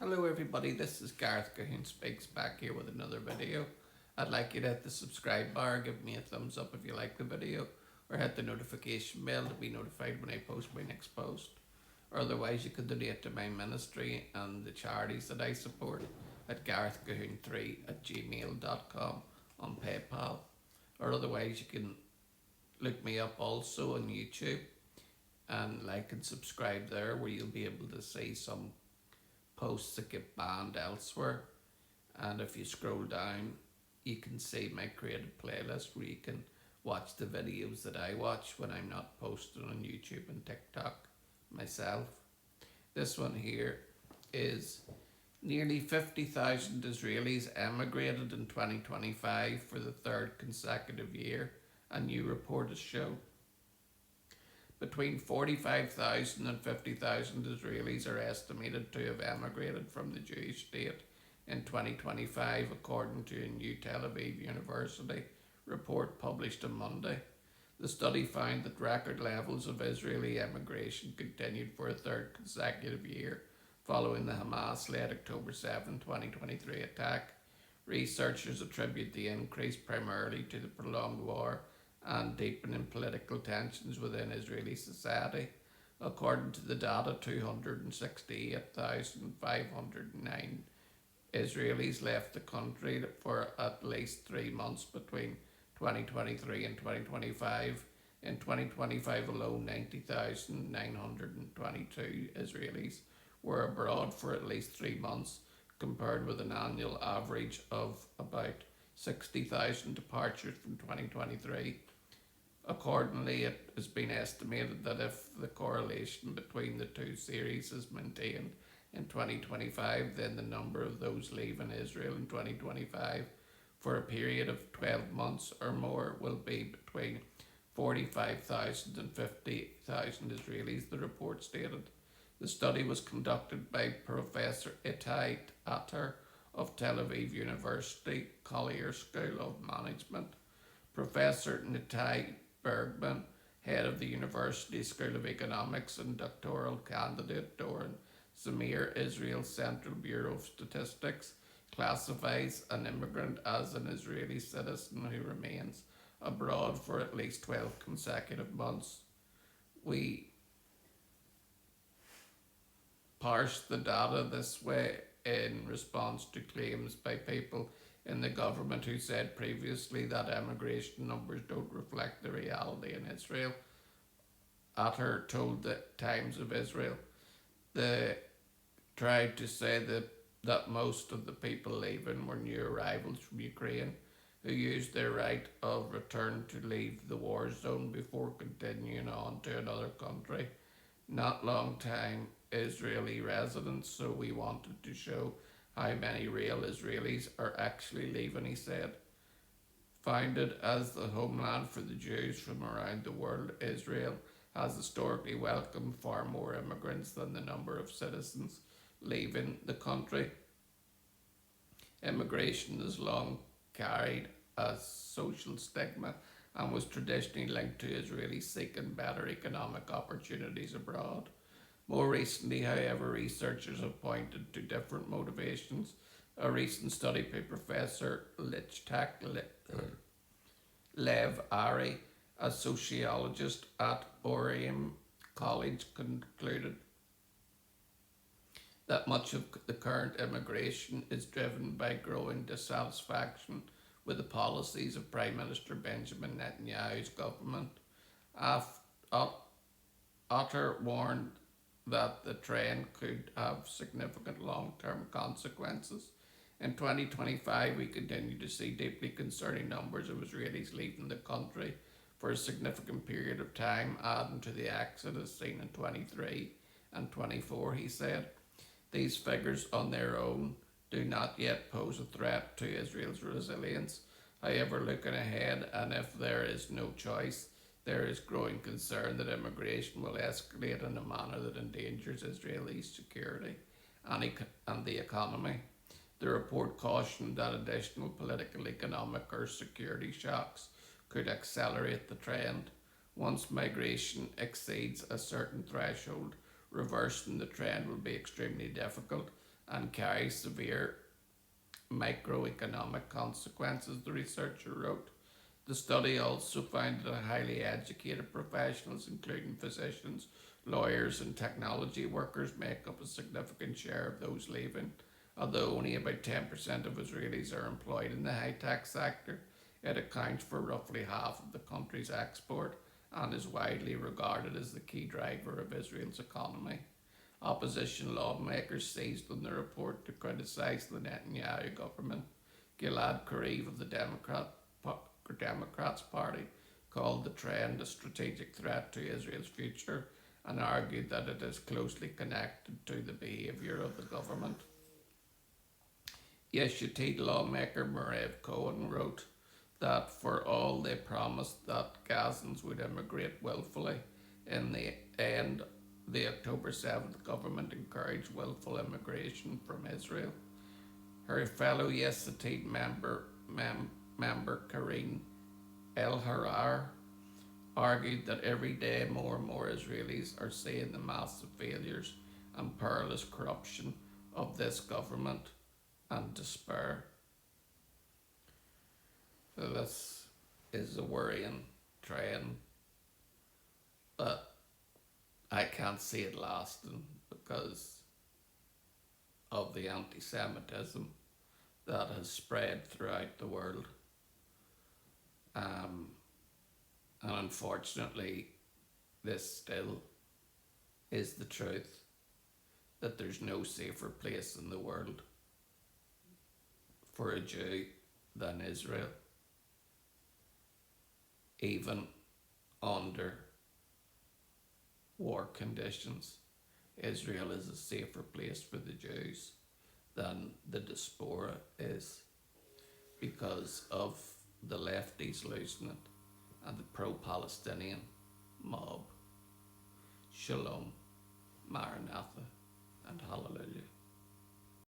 Hello everybody, this is Gareth Cahoon Speaks back here with another video. I'd like you to hit the subscribe bar, give me a thumbs up if you like the video, or hit the notification bell to be notified when I post my next post. Or otherwise you can donate to my ministry and the charities that I support at garethcahoon3@gmail.com on PayPal. Or otherwise you can look me up also on YouTube and like and subscribe there where you'll be able to see some posts that get banned elsewhere. And if you scroll down, you can see my created playlist where you can watch the videos that I watch when I'm not posting on YouTube and TikTok myself. This one here is nearly 50,000 Israelis emigrated in 2025 for the third consecutive year, a new report has shown. Between 45,000 and 50,000 Israelis are estimated to have emigrated from the Jewish state in 2025, according to a new Tel Aviv University report published on Monday. The study found that record levels of Israeli emigration continued for a third consecutive year following the Hamas-led October 7, 2023 attack. Researchers attribute the increase primarily to the prolonged war and deepening political tensions within Israeli society. According to the data, 268,509 Israelis left the country for at least 3 months between 2023 and 2025. In 2025 alone, 90,922 Israelis were abroad for at least 3 months, compared with an annual average of about 60,000 departures from 2023. Accordingly, it has been estimated that if the correlation between the two series is maintained in 2025, then the number of those leaving Israel in 2025 for a period of 12 months or more will be between 45,000 and 50,000 Israelis, the report stated. The study was conducted by Professor Itai Atter of Tel Aviv University Collier School of Management, Professor Nitai Bergman, head of the University School of Economics, and doctoral candidate Doron Zamir, Israel's Central Bureau of Statistics, classifies an immigrant as an Israeli citizen who remains abroad for at least 12 consecutive months. We parse the data this way in response to claims by people in the government who said previously that emigration numbers don't reflect the reality in Israel. Atter told the Times of Israel they tried to say that most of the people leaving were new arrivals from Ukraine who used their right of return to leave the war zone before continuing on to another country. Not long time Israeli residents, so we wanted to show how many real Israelis are actually leaving, he said. Founded as the homeland for the Jews from around the world, Israel has historically welcomed far more immigrants than the number of citizens leaving the country. Immigration has long carried a social stigma and was traditionally linked to Israelis seeking better economic opportunities abroad. More recently, however, researchers have pointed to different motivations. A recent study by Professor Lichtak Lev Ari, a sociologist at Oriam College, concluded that much of the current immigration is driven by growing dissatisfaction with the policies of Prime Minister Benjamin Netanyahu's government. Otter warned that the trend could have significant long-term consequences. In 2025, we continue to see deeply concerning numbers of Israelis leaving the country for a significant period of time, adding to the exodus seen in 23 and 24, he said. These figures on their own do not yet pose a threat to Israel's resilience. However, looking ahead, and if there is no choice, there is growing concern that immigration will escalate in a manner that endangers Israelis' security and the economy. The report cautioned that additional political, economic, or security shocks could accelerate the trend. Once migration exceeds a certain threshold, reversing the trend will be extremely difficult, and carry severe microeconomic consequences, the researcher wrote. The study also found that highly educated professionals, including physicians, lawyers, and technology workers, make up a significant share of those leaving. Although only about 10% of Israelis are employed in the high tech sector, it accounts for roughly half of the country's export and is widely regarded as the key driver of Israel's economy. Opposition lawmakers seized on the report to criticise the Netanyahu government. Gilad Karib of the Democrats Party called the trend a strategic threat to Israel's future and argued that it is closely connected to the behaviour of the government. Yesh Atid lawmaker Merav Cohen wrote that for all they promised that Gazans would immigrate willfully, in the end, the October 7th government encouraged willful immigration from Israel. Her fellow Yesh Atid member Karine El Harar argued that every day more and more Israelis are seeing the massive failures and perilous corruption of this government and despair. So this is a worrying trend, but I can't see it lasting because of the anti-Semitism that has spread throughout the world. And unfortunately, this still is the truth, that there's no safer place in the world for a Jew than Israel, even under war conditions. Israel is a safer place for the Jews than the diaspora is because of the lefties losing it and the pro-Palestinian mob. Shalom, Maranatha, and Hallelujah.